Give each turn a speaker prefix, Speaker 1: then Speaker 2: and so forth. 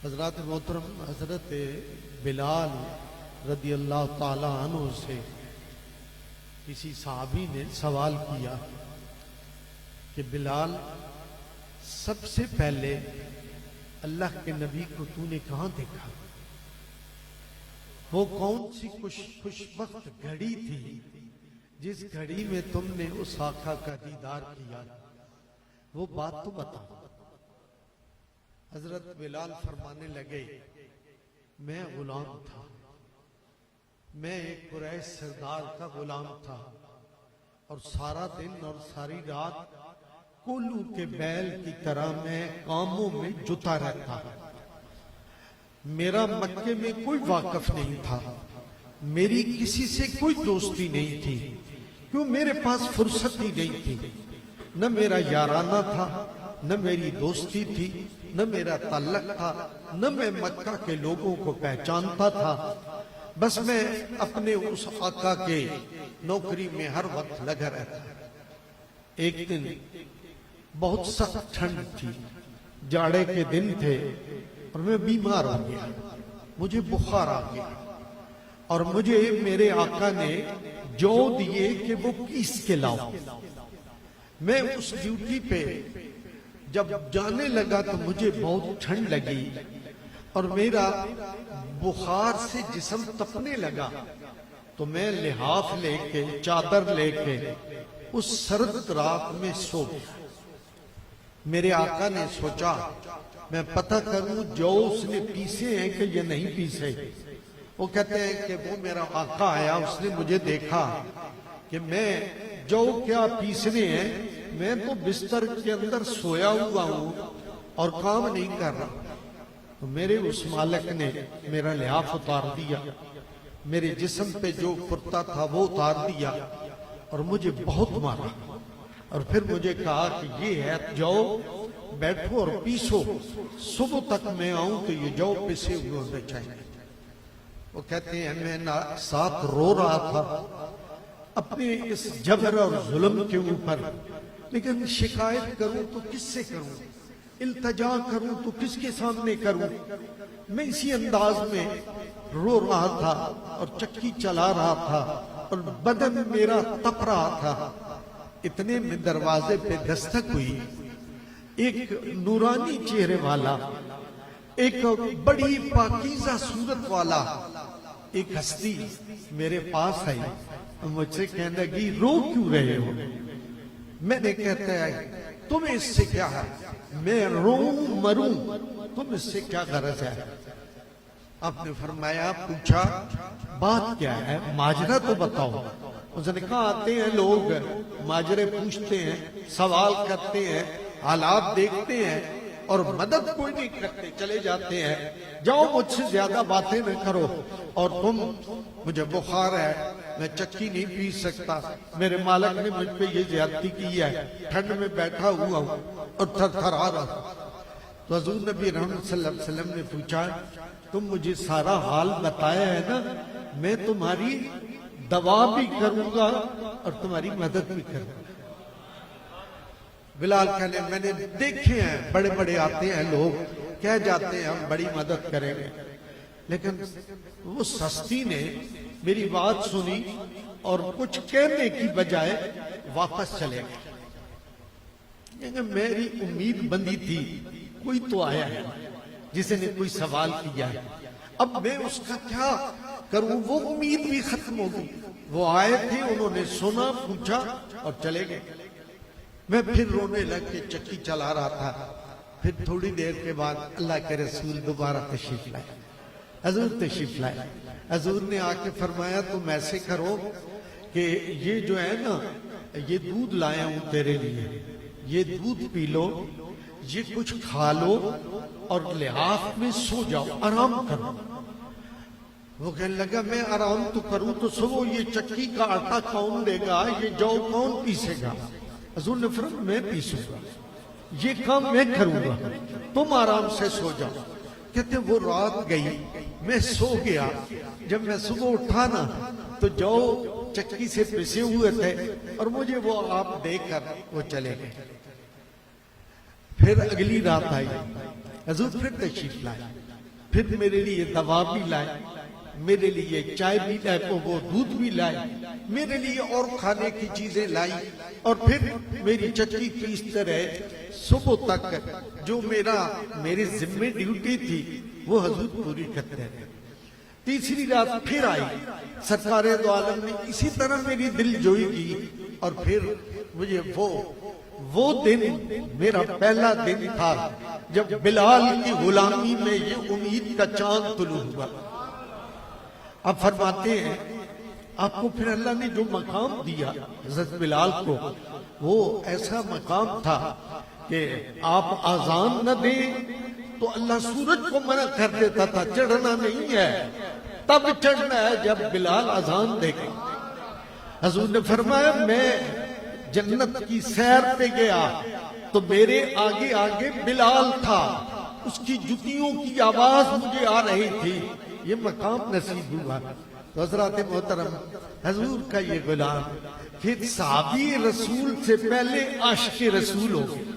Speaker 1: हजरत मोहतरम हजरत बिलाल रदी अल्लाह ताला अन्हु से किसी साहबी ने सवाल किया कि बिलाल, सबसे पहले अल्लाह के नबी को तूने कहां देखा? वो कौन सी खुशबख्त घड़ी थी जिस घड़ी में तुमने उस आका का दीदार किया? वो बात तो बता। हजरत बिलाल फरमाने लगे, मैं गुलाम था, मैं एक कुरैश सरदार का गुलाम था और सारा दिन और सारी रात कोल्लू के बैल की तरह मैं कामों में जुटा रहता। मेरा मक्के में कोई वाकफ नहीं था, मेरी किसी से कोई दोस्ती नहीं थी, क्यों मेरे पास फुर्सत ही नहीं थी। न मेरा याराना था, न मेरी दोस्ती थी, न मेरा ताल्लुक था, न मैं मक्का के लोगों को पहचानता था। बस मैं अपने उस आका के नौकरी में हर वक्त लगा रहता। एक दिन बहुत सख्त ठंड थी, जाड़े के दिन थे और मैं बीमार हो गया, मुझे बुखार आ गया और मुझे मेरे आका ने जौ दिए कि वो पीस के लाओ। मैं उस ड्यूटी पे जब जाने लगा तो मुझे बहुत ठंड लगी और मेरा बुखार से जिस्म तपने लगा। तो मैं लिहाफ लेके, चादर लेके उस सर्द रात में सो गया। मेरे आका ने सोचा मैं पता करूं जो उसने पीसे हैं कि ये नहीं पीसे। वो कहते हैं कि वो मेरा आका आया, उसने मुझे देखा कि मैं जो क्या पीसने हैं, मैं तो बिस्तर के अंदर सोया हुआ हूं और काम नहीं कर रहा। तो मेरे उस मालिक ने मेरा लिहाफ उतार दिया, मेरे जिस्म पे जो कुर्ता था वो उतार दिया और मुझे बहुत मारा और फिर मुझे कहा कि ये है जौ, बैठो और पीसो, सुबह तक मैं आऊं तो ये जौ पिसे हुए होने चाहिए। वो कहते हैं मैं साथ रो रहा था अपने इस जबर और जुल्म के ऊपर, लेकिन शिकायत करूं तो किससे करूं, इल्तजा करूं तो किसके सामने करूं। मैं इसी अंदाज में रो रहा था और चक्की चला रहा था और बदन मेरा तप रहा था। इतने में दरवाजे पे दस्तक हुई। एक नूरानी चेहरे वाला, एक बड़ी पाकीज़ा सूरत वाला एक हस्ती मेरे पास आई, मुझसे कहने लगी रो क्यों रहे हो? मैंने कहता है तुम्हें इससे क्या है, मैं रोऊं मरूं, तुम इससे क्या गरज है? आपने फरमाया, पूछा बात क्या है, माजरा तो बताओ। उसने कहा आते हैं लोग, माजरे पूछते हैं, सवाल करते हैं, हालात देखते हैं और मदद कोई नहीं करते, चले जाते हैं। जाओ मुझसे ज्यादा बातें न करो। और तुम, मुझे बुखार है, मैं चक्की नहीं पी सकता, मेरे मालिक ने मुझ पे ये ज्यादती की है, ठंड में बैठा हुआ हूं और थरथरा रहा हूं। तो हुजूर नबी रहमत सल्लल्लाहु अलैहि वसल्लम ने पूछा, तुम मुझे सारा हाल बताया है ना, मैं तुम्हारी दवा भी करूंगा और तुम्हारी मदद भी करूंगा। बिलाल कहने, मैंने देखे हैं बड़े बड़े आते हैं लोग, कह जाते हैं हम बड़ी मदद करेंगे, लेकिन वो सस्ती ने मेरी बात सुनी और कुछ कहने की बजाय वापस चले गए। मेरी उम्मीद बंदी थी कोई तो आया है जिसने कोई सवाल किया है, अब मैं उसका क्या करूं? वो उम्मीद भी खत्म हो गई। वो आए थे, उन्होंने सुना, पूछा और चले गए। मैं फिर रोने लग के चक्की चला रहा था। फिर थोड़ी देर के बाद अल्लाह के रसूल दोबारा तशरीफ लाए, हजूर तशरीफ लाए। हजूर ने आके फरमाया, तुम ऐसे करो कि ये जो है ना, ये दूध लाया हूं तेरे लिए, ये दूध पी लो, ये कुछ खा लो और लिहाफ में सो जाओ, आराम करो। वो कहने लगा, मैं आराम तो करूं तो सुबह ये चक्की का आटा कौन देगा, ये जौ कौन पीसेगा? हुजूर ने फरमाया, मैं पीसूंगा, ये काम मैं करूंगा, तुम आराम से सो जाओ। कहते वो रात गई, मैं सो गया। जब मैं सुबह उठा ना तो जौ चक्की से पिसे हुए थे और मुझे वो आप देखकर वो चले गए। फिर अगली रात आई, हुजूर फिर तशरीफ लाए। फिर मेरे लिए दवा भी लाए, मेरे लिए चाय भी लाए, वो दूध भी लाए, मेरे लिए और खाने की चीजें लाई, और फिर मेरी चचरी पीसते रहे सुबह तक। जो मेरे जिम्मे ड्यूटी थी वो हजूर पूरी करते रहे। तीसरी रात फिर आई, सरकार दो आलम ने इसी तरह मेरी दिल जोई की, और फिर मुझे वो दिन मेरा पहला दिन था जब बिलाल की गुलामी में ये उम्मीद का चांद तुलू हुआ। अब फरमाते हैं आपको फिर अल्लाह ने जो मकाम दिया हज़रत बिलाल को, वो ऐसा मकाम था कि आप आजान न दें तो अल्लाह सूरज को मना कर देता था, चढ़ना नहीं है, तब चढ़ना है जब बिलाल अजान देगा। हजूर ने फरमाया मैं जन्नत की सैर पे गया तो मेरे आगे आगे बिलाल था, उसकी जुतियों की आवाज मुझे आ रही थी, ये मकाम नसीब हुआ। तो हज़रात मोहतरम हजूर का ये गुलाम फिर साहबी रसूल से पहले आशिक रसूल हो गए।